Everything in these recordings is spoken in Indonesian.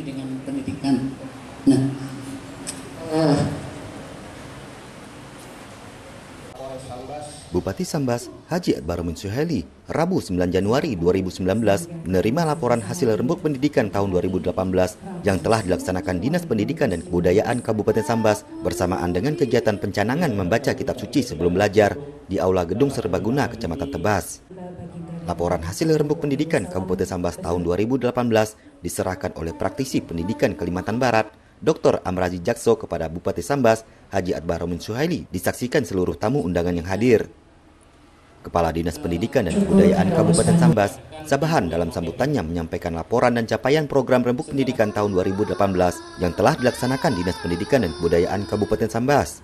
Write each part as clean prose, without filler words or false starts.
dengan pendidikan. Nah, Bupati Sambas, Haji Adbaromin Suhaili, Rabu 9 Januari 2019 menerima laporan hasil rembuk pendidikan tahun 2018 yang telah dilaksanakan Dinas Pendidikan dan Kebudayaan Kabupaten Sambas bersamaan dengan kegiatan pencanangan membaca kitab suci sebelum belajar di Aula Gedung Serbaguna, Kecamatan Tebas. Laporan hasil rembuk pendidikan Kabupaten Sambas tahun 2018 diserahkan oleh praktisi pendidikan Kalimantan Barat, Dr. Amrazi Jakso kepada Bupati Sambas, Haji Adbaromin Suhaili, disaksikan seluruh tamu undangan yang hadir. Kepala Dinas Pendidikan dan Kebudayaan Kabupaten Sambas, Sabahan dalam sambutannya menyampaikan laporan dan capaian program rembuk pendidikan tahun 2018 yang telah dilaksanakan Dinas Pendidikan dan Kebudayaan Kabupaten Sambas.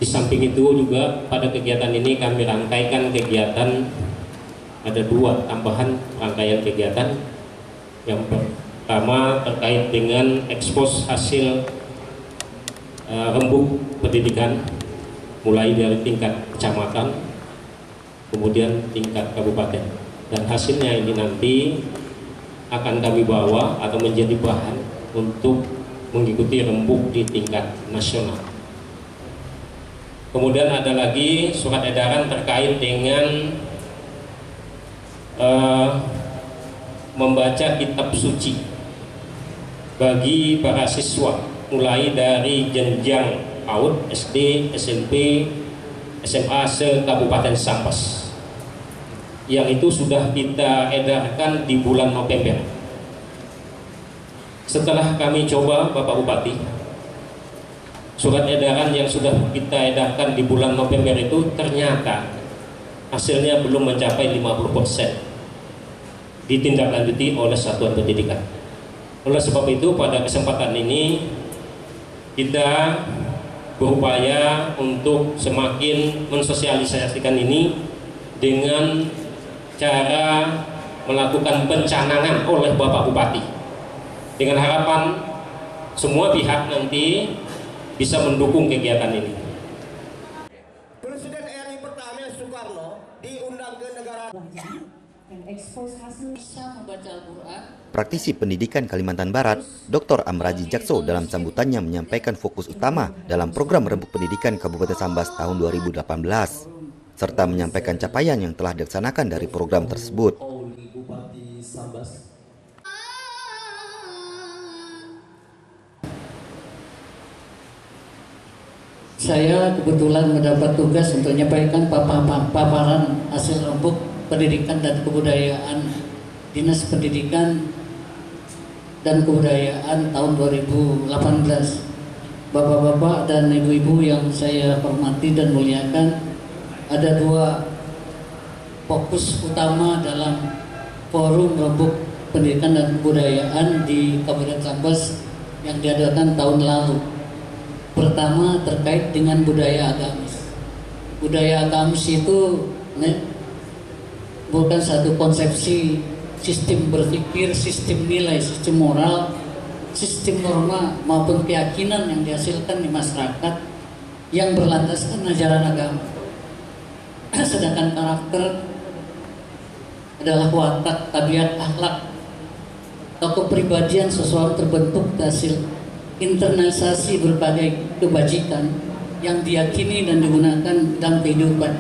Di samping itu juga pada kegiatan ini kami rangkaikan kegiatan, ada 2 tambahan rangkaian kegiatan. Yang pertama terkait dengan ekspos hasil rembuk pendidikan mulai dari tingkat kecamatan, kemudian tingkat kabupaten, dan hasilnya ini nanti akan kami bawa atau menjadi bahan untuk mengikuti rembuk di tingkat nasional. Kemudian ada lagi surat edaran terkait dengan membaca kitab suci bagi para siswa mulai dari jenjang PAUD, SD, SMP, SMA se-Kabupaten Sambas, yang itu sudah kita edarkan di bulan November. Setelah kami coba, Bapak Bupati, surat edaran yang sudah kita edarkan di bulan November itu ternyata hasilnya belum mencapai 50%, ditindaklanjuti oleh satuan pendidikan. Oleh sebab itu pada kesempatan ini kita berupaya untuk semakin mensosialisasikan ini dengan cara melakukan pencanangan oleh Bapak Bupati, dengan harapan semua pihak nanti bisa mendukung kegiatan ini. Presiden RI pertama Soekarno diundang ke negara dan ekspos hasil bisa membaca Al-Quran. Praktisi pendidikan Kalimantan Barat, Dr. Amrazi Jakso dalam sambutannya menyampaikan fokus utama dalam program rembuk pendidikan Kabupaten Sambas tahun 2018, serta menyampaikan capaian yang telah dilaksanakan dari program tersebut. Saya kebetulan mendapat tugas untuk menyampaikan paparan hasil rembuk pendidikan dan kebudayaan Dinas Pendidikan dan Kebudayaan tahun 2018. Bapak-bapak dan ibu-ibu yang saya hormati dan muliakan, ada 2 fokus utama dalam forum rembuk pendidikan dan kebudayaan di Kabupaten Sambas yang diadakan tahun lalu. Pertama terkait dengan budaya agamis. Budaya agamis itu bukan satu konsepsi sistem berpikir, sistem nilai, sistem moral, sistem norma maupun keyakinan yang dihasilkan di masyarakat yang berlandaskan ajaran agama. Sedangkan karakter adalah watak, tabiat, akhlak atau kepribadian seseorang terbentuk hasil internalisasi berbagai kebajikan yang diyakini dan digunakan dalam kehidupan.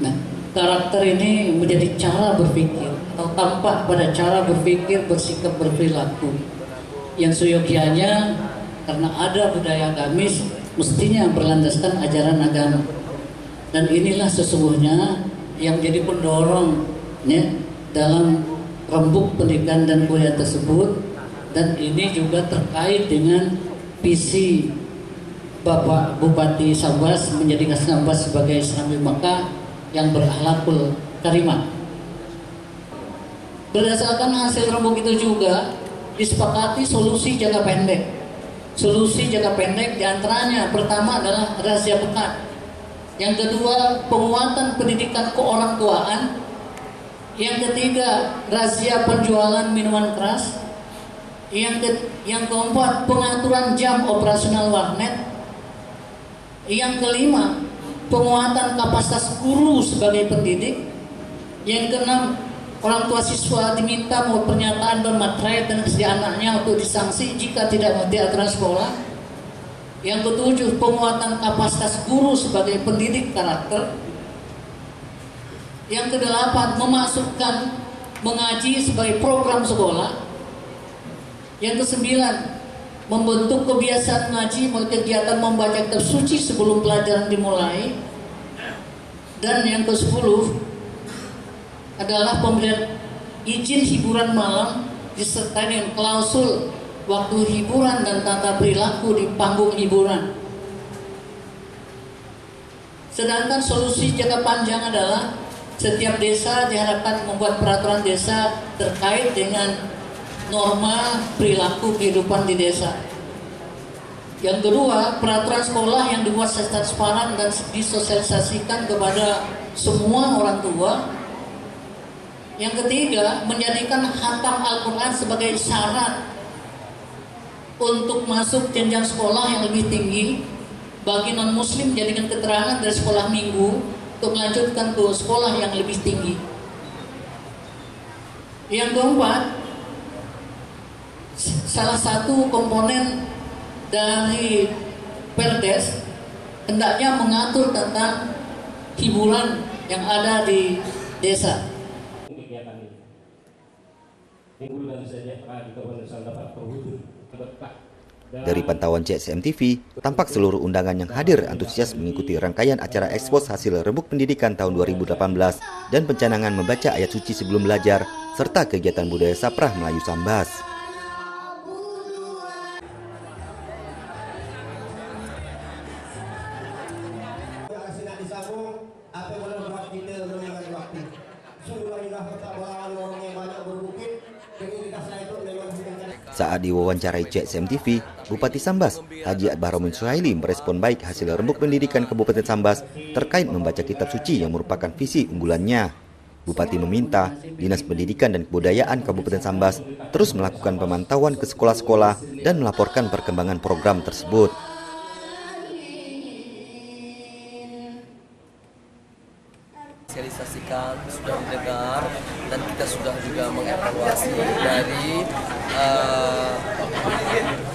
Nah, karakter ini menjadi cara berpikir atau tampak pada cara berpikir, bersikap, berperilaku yang seyogianya karena ada budaya agamis mestinya berlandaskan ajaran agama. Dan inilah sesungguhnya yang jadi pendorong dalam rembuk pendidikan dan kebudayaan tersebut, dan ini juga terkait dengan visi Bapak Bupati Sambas menjadikan Sambas sebagai Islami Mekah yang berakhlakul karimah. Berdasarkan hasil rembuk itu juga disepakati solusi jangka pendek. Solusi jangka pendek diantaranya pertama adalah rahasia pekat, yang kedua penguatan pendidikan keorangtuaan, yang ketiga razia penjualan minuman keras, yang keempat pengaturan jam operasional warnet, yang kelima penguatan kapasitas guru sebagai pendidik, yang keenam orang tua siswa diminta membuat pernyataan dan materai dan kesediaan anaknya untuk disanksi jika tidak mengikuti aturan sekolah. Yang ketujuh, penguatan kapasitas guru sebagai pendidik karakter. Yang kedelapan, memasukkan mengaji sebagai program sekolah. Yang kesembilan, membentuk kebiasaan mengaji melalui kegiatan membaca kitab suci sebelum pelajaran dimulai. Dan yang ke-10 adalah pemberian izin hiburan malam disertai dengan klausul waktu hiburan dan tata perilaku di panggung hiburan. Sedangkan solusi jangka panjang adalah setiap desa diharapkan membuat peraturan desa terkait dengan norma perilaku kehidupan di desa. Yang kedua, peraturan sekolah yang dibuat secara transparan dan disosialisasikan kepada semua orang tua. Yang ketiga, menjadikan khatam Al-Quran sebagai syarat untuk masuk jenjang sekolah yang lebih tinggi. Bagi non-muslim, jadikan keterangan dari sekolah minggu untuk melanjutkan ke sekolah yang lebih tinggi. Yang keempat, salah satu komponen dari Perdes hendaknya mengatur tentang hiburan yang ada di desa. Dari pantauan CSM TV, tampak seluruh undangan yang hadir antusias mengikuti rangkaian acara ekspos hasil rembuk pendidikan tahun 2018 dan pencanangan membaca ayat suci sebelum belajar, serta kegiatan budaya Saprah Melayu Sambas. Saat diwawancarai CSM TV, Bupati Sambas, Haji Baharudin Suhaili merespon baik hasil rembuk pendidikan Kabupaten Sambas terkait membaca kitab suci yang merupakan visi unggulannya. Bupati meminta Dinas Pendidikan dan Kebudayaan Kabupaten Sambas terus melakukan pemantauan ke sekolah-sekolah dan melaporkan perkembangan program tersebut. Sosialisasikan, sudah didengar, dan kita sudah juga mengevaluasi dari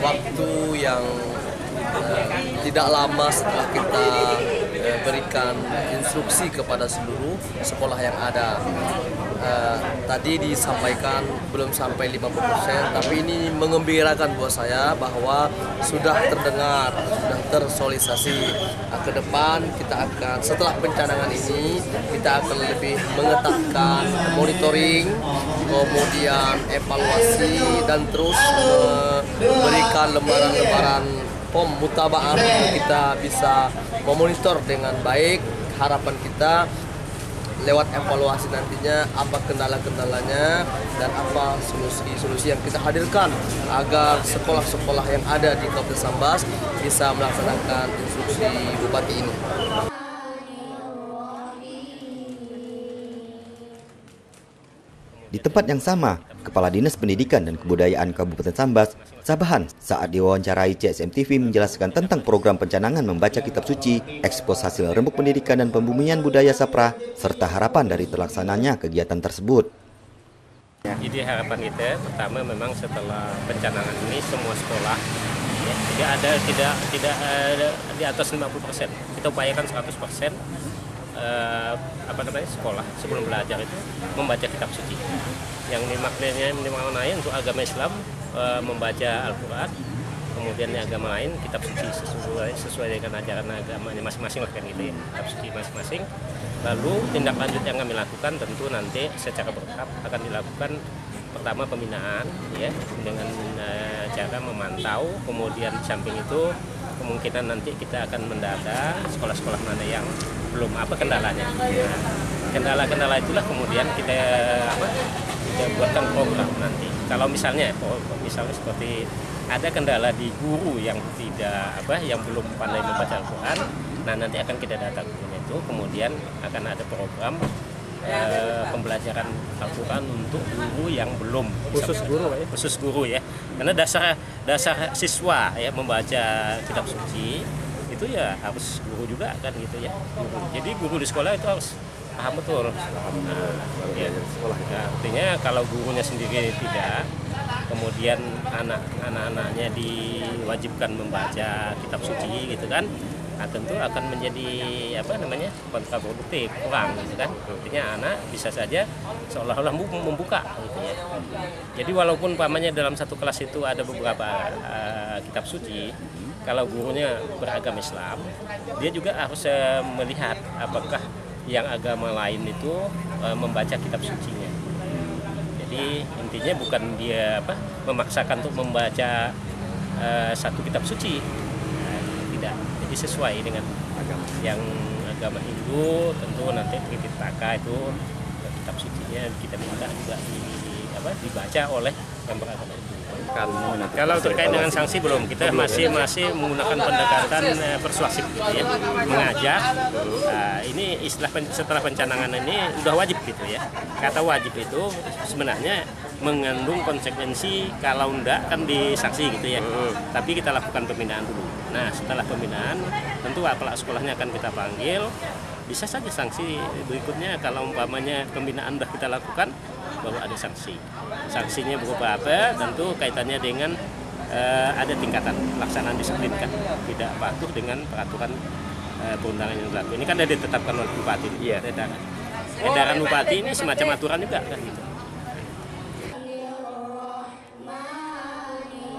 waktu yang tidak lama setelah kita berikan instruksi kepada seluruh sekolah yang ada. Tadi disampaikan belum sampai 50%, tapi ini mengembirakan buat saya bahwa sudah terdengar, sudah tersosialisasi. Ke depan kita akan, setelah pencanangan ini, kita akan lebih mengetatkan monitoring, kemudian evaluasi, dan terus memberikan lembaran-lembaran POM mutaba'ah untuk kita bisa memonitor dengan baik. Harapan kita lewat evaluasi nantinya apa kendala-kendalanya dan apa solusi-solusi yang kita hadirkan agar sekolah-sekolah yang ada di Kabupaten Sambas bisa melaksanakan instruksi Bupati ini. Di tempat yang sama, Kepala Dinas Pendidikan dan Kebudayaan Kabupaten Sambas, Sabahan, saat diwawancarai CSM TV menjelaskan tentang program pencanangan membaca kitab suci, ekspos hasil rembuk pendidikan dan pembumian budaya Saprah, serta harapan dari terlaksananya kegiatan tersebut. Jadi harapan kita pertama memang setelah pencanangan ini semua sekolah ya, tidak di atas 50%. Kita upayakan 100%. Sekolah sebelum belajar itu membaca kitab suci yang dimaknai untuk agama Islam membaca Al-Quran, kemudian agama lain kitab suci sesuai dengan ajaran agamanya masing-masing kan gitu ya, kitab suci masing-masing. Lalu tindak lanjut yang kami lakukan tentu nanti secara bertahap akan dilakukan. Pertama pembinaan ya dengan cara memantau, kemudian samping itu kemungkinan nanti kita akan mendata sekolah-sekolah mana yang belum apa kendalanya. Kendala-kendala itulah kemudian kita buatkan program nanti. Kalau misalnya seperti ada kendala di guru yang yang belum pandai membaca Al-Quran, nah nanti akan kita data gurunya itu, kemudian akan ada program pembelajaran Al-Quran untuk guru yang belum khusus guru ya, karena dasar siswa ya membaca kitab suci itu ya harus guru juga kan gitu ya. Jadi guru di sekolah itu harus Paham betul. Ya, artinya kalau gurunya sendiri tidak, kemudian anak-anaknya diwajibkan membaca kitab suci gitu kan, nah, tentu akan menjadi kontraproduktif, kurang gitu kan. Artinya anak bisa saja seolah-olah membuka gitu ya. Jadi walaupun umpamanya dalam satu kelas itu ada beberapa kitab suci, kalau gurunya beragama Islam, dia juga harus melihat apakah yang agama lain itu membaca kitab sucinya. Jadi intinya bukan dia memaksakan untuk membaca satu kitab suci, tidak. Jadi sesuai dengan yang agama Hindu, tentu nanti Tripitaka itu kitab sucinya kita minta juga dibaca oleh yang beragama Hindu. Kalau terkait dengan sanksi belum, kita masih menggunakan pendekatan persuasif gitu ya, mengajak. Ini setelah pencanangan ini udah wajib gitu ya. Kata wajib itu sebenarnya mengandung konsekuensi, kalau enggak kan disanksi gitu ya. Tapi kita lakukan pembinaan dulu. Nah setelah pembinaan tentu kepala sekolahnya akan kita panggil. Bisa saja sanksi berikutnya kalau umpamanya pembinaan sudah kita lakukan, baru ada sanksi. Sanksinya berupa apa? Tentu kaitannya dengan ada tingkatan pelaksanaan disiplin kan, tidak patuh dengan peraturan perundangan yang berlaku. Ini kan sudah ditetapkan oleh bupati. Iya. Edaran bupati ini semacam aturan juga kan gitu.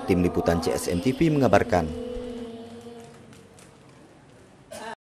Tim Liputan CSM TV mengabarkan.